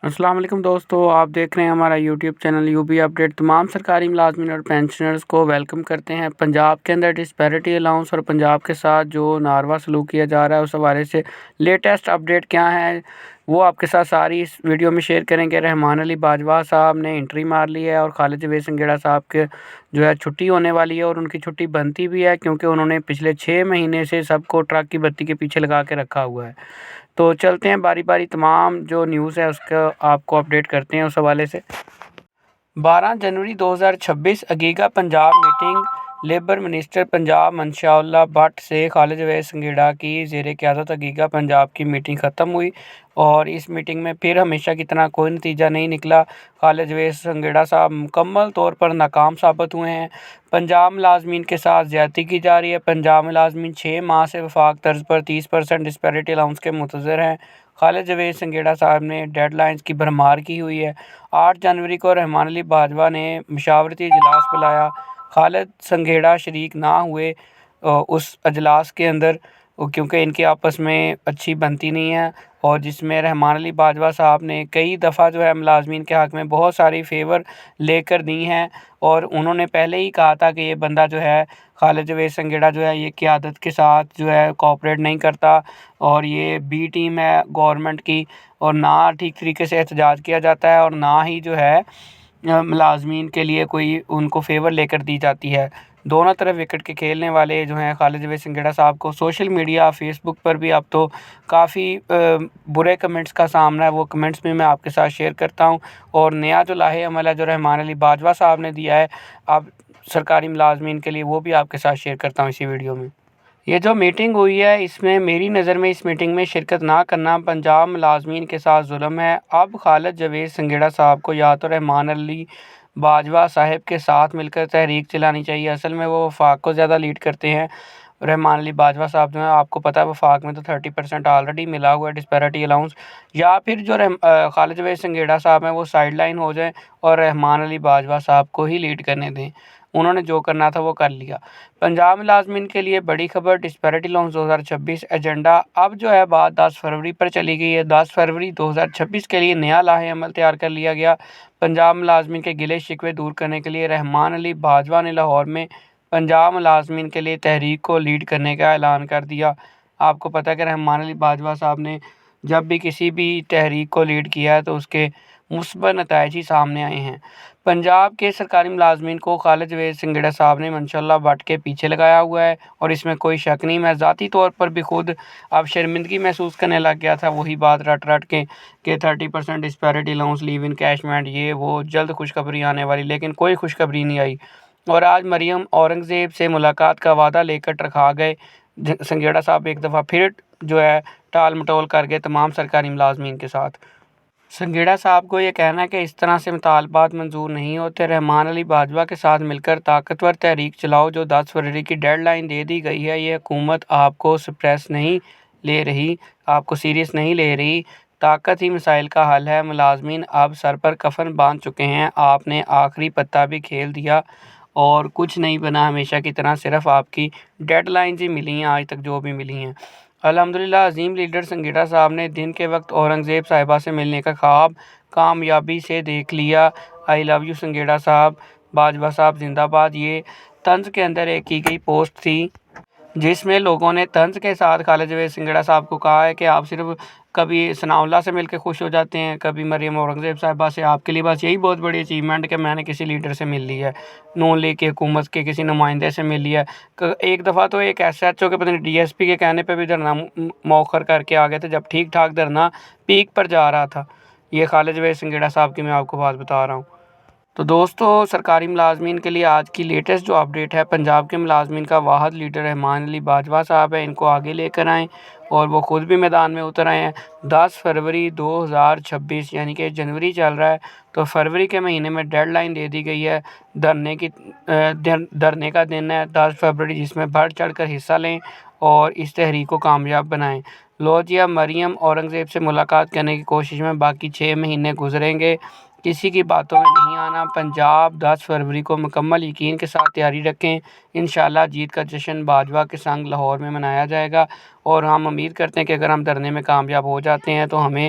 السلام علیکم دوستو، آپ دیکھ رہے ہیں ہمارا YouTube channel U B update. تمام سرکاری ملازمین اور پینشنرز کو ویلکم کرتے ہیں۔ پنجاب کے اندر ڈسپیرٹی الاؤنس اور پنجاب کے ساتھ جو ناروا سلوک کیا جا رہا ہے اس حوالے سے لیٹسٹ اپڈیٹ کیا ہے وہ آپ کے ساتھ ساری اس ویڈیو میں شیئر کریں گے۔ رحمان علی باجوہ صاحب نے انٹری مار لی ہے اور خالد جاوید سنگھیڑا صاحب کے چھٹی ہونے والی ہے اور ان کی چھٹی بنتی بھی ہے کیونکہ انہوں نے پچھلے 6 مہینے سے سب کو ٹرک کی بتی کے پیچھے لگا کے رکھا ہوا ہے۔ تو چلتے ہیں باری باری تمام جو نیوز ہے اس کا آپ کو اپڈیٹ کرتے ہیں اس حوالے سے۔ 12 جنوری 2026 عقیقہ Punjab meeting. Labour minister Punjab Mansha Ullah Butt سے خالد جاوید سنگھیڑا کی زیر قیادت عقیقہ پنجاب کی میٹنگ ختم ہوئی اور اس میٹنگ میں پھر ہمیشہ کی طرح کوئی نتیجہ نہیں نکلا۔ خالد جاوید سنگھیڑا صاحب مکمل طور پر ناکام ثابت ہوئے ہیں۔ پنجاب ملازمین کے ساتھ زیادتی کی جا رہی ہے۔ پنجاب ملازمین 6 ماہ سے وفاق طرز پر 30% ڈسپیرٹی الاؤنس کے منتظر ہیں۔ خالد جاوید سنگھیڑا صاحب نے ڈیڈ لائنز کی بھرمار کی ہوئی ہے۔ 8 جنوری کو رحمان علی باجوہ نے مشاورتی اجلاس بلایا۔ خالد سنگھیڑا شریک نہ ہوئے اس اجلاس کے اندر کیونکہ ان کے آپس میں اچھی بنتی نہیں ہے اور جس میں رحمان علی باجوہ صاحب نے کئی دفعہ ملازمین کے حق میں بہت ساری فیور لے کر دی ہیں اور انہوں نے پہلے ہی کہا تھا کہ یہ بندہ خالد جاوید سنگھیڑا یہ قیادت کے ساتھ کوآپریٹ نہیں کرتا اور یہ بی ٹیم ہے گورنمنٹ کی اور نہ ٹھیک طریقے سے احتجاج کیا جاتا ہے اور نہ ہی ملازمین کے لیے کوئی ان کو فیور لے کر دی جاتی ہے۔ دونوں طرف وکٹ کے کھیلنے والے خالد جاوید سنگھیڑا صاحب کو سوشل میڈیا فیس بک پر بھی اب تو کافی برے کمنٹس کا سامنا ہے۔ وہ کمنٹس بھی میں آپ کے ساتھ شیئر کرتا ہوں اور نیا جو لاہے عمل ہے جو رحمان علی باجوہ صاحب نے دیا ہے اب سرکاری ملازمین کے لیے وہ بھی آپ کے ساتھ شیئر کرتا ہوں اسی ویڈیو میں۔ یہ جو میٹنگ ہوئی ہے اس میں میری نظر میں اس میٹنگ میں شرکت نہ کرنا پنجاب ملازمین کے ساتھ ظلم ہے۔ اب خالد جاوید سنگھیڑا صاحب کو یا تو رحمان علی باجوہ صاحب کے ساتھ مل کر تحریک چلانی چاہیے۔ اصل میں وہ وفاق کو زیادہ لیڈ کرتے ہیں۔ رحمان علی باجوہ صاحب آپ کو پتہ ہے وفاق میں تو 30% آلریڈی ملا ہوا ہے ڈسپیرٹی الاؤنس، یا پھر جو خالد جاوید سنگھیڑا صاحب ہیں وہ سائڈ لائن ہو جائیں اور رحمان علی باجوہ صاحب کو ہی لیڈ کرنے دیں۔ انہوں نے جو کرنا تھا وہ کر لیا۔ پنجاب ملازمین کے لیے بڑی خبر، ڈسپیرٹی الاؤنس 2026 ایجنڈا اب بات 10 فروری پر چلی گئی ہے۔ 10 فروری 2026 کے لیے نیا لاہے عمل تیار کر لیا گیا۔ پنجاب ملازمین کے گلے شکوے دور کرنے کے لیے رحمان علی باجوہ نے لاہور میں پنجاب ملازمین کے لیے تحریک کو لیڈ کرنے کا اعلان کر دیا۔ آپ کو پتہ ہے کہ رحمان علی باجوہ صاحب نے جب بھی کسی بھی تحریک کو لیڈ کیا ہے تو اس کے مثبت نتائج ہی سامنے آئے ہیں۔ پنجاب کے سرکاری ملازمین کو خالد جاوید سنگھیڑا صاحب نے منشاء اللہ بٹ کے پیچھے لگایا ہوا ہے اور اس میں کوئی شک نہیں۔ میں ذاتی طور پر بھی خود اب شرمندگی محسوس کرنے لگ گیا تھا وہی بات رٹ کے کہ 30% ڈسپیرٹی الاؤنس، لیو انکیشمنٹ، یہ وہ جلد خوشخبری آنے والی، لیکن کوئی خوشخبری نہیں آئی اور آج مریم اورنگزیب سے ملاقات کا وعدہ لے کر ٹرکا گئے۔ سنگھیڑا صاحب ایک دفعہ پھر ٹال مٹول کر گئے تمام سرکاری ملازمین کے ساتھ۔ سنگھیڑا صاحب کو یہ کہنا ہے کہ اس طرح سے مطالبات منظور نہیں ہوتے۔ رحمان علی باجوہ کے ساتھ مل کر طاقتور تحریک چلاؤ جو 10 فروری کی ڈیڈ لائن دے دی گئی ہے۔ یہ حکومت آپ کو سپریس نہیں لے رہی، آپ کو سیریس نہیں لے رہی۔ طاقت ہی مسائل کا حل ہے۔ ملازمین اب سر پر کفن باندھ چکے ہیں۔ آپ نے آخری پتہ بھی کھیل دیا اور کچھ نہیں بنا، ہمیشہ کی طرح صرف آپ کی ڈیڈ لائنز ہی ملی ہیں آج تک جو بھی ملی ہیں۔ الحمدللہ عظیم لیڈر سنگھیڑا صاحب نے دن کے وقت اورنگزیب صاحبہ سے ملنے کا خواب کامیابی سے دیکھ لیا۔ آئی لو یو سنگھیڑا صاحب، باجوہ صاحب زندہ باد۔ یہ طنز کے اندر ایک کی گئی پوسٹ تھی جس میں لوگوں نے طنز کے ساتھ خالد جاوید سنگھیڑا صاحب کو کہا ہے کہ آپ صرف کبھی ثناء اللہ سے مل کے خوش ہو جاتے ہیں، کبھی مریم اورنگزیب صاحبہ سے، آپ کے لیے بس یہی بہت بڑی اچیومنٹ کہ میں نے کسی لیڈر سے مل لی ہے، نون لیگ کی حکومت کے کسی نمائندے سے مل لیا ہے۔ ایک دفعہ تو ایک SHO کے پتہ نہیں DSP کے کہنے پہ بھی دھرنا مؤخر کر کے آ گئے تھے جب ٹھیک ٹھاک دھرنا پیک پر جا رہا تھا۔ یہ خالد جاوید سنگھیڑا صاحب کی میں آپ کو بات بتا رہا ہوں۔ تو دوستو سرکاری ملازمین کے لیے آج کی لیٹسٹ جو اپڈیٹ ہے، پنجاب کے ملازمین کا واحد لیڈر رحمان علی باجوہ صاحب ہے، ان کو آگے لے کر آئیں اور وہ خود بھی میدان میں اتر آئے ہیں۔ 10 فروری 2026 یعنی کہ جنوری چل رہا ہے تو فروری کے مہینے میں ڈیڈ لائن دے دی گئی ہے۔ دھرنے کا دن ہے 10 فروری، جس میں بڑھ چڑھ کر حصہ لیں اور اس تحریک کو کامیاب بنائیں۔ لو جی، اب مریم اورنگزیب سے ملاقات کرنے کی کوشش میں باقی 6 مہینے گزریں گے، کسی کی باتوں میں نہیں آنا۔ پنجاب 10 فروری کو مکمل یقین کے ساتھ تیاری رکھیں، انشاءاللہ جیت کا جشن باجوہ کے سنگ لاہور میں منایا جائے گا اور ہم امید کرتے ہیں کہ اگر ہم دھرنے میں کامیاب ہو جاتے ہیں تو ہمیں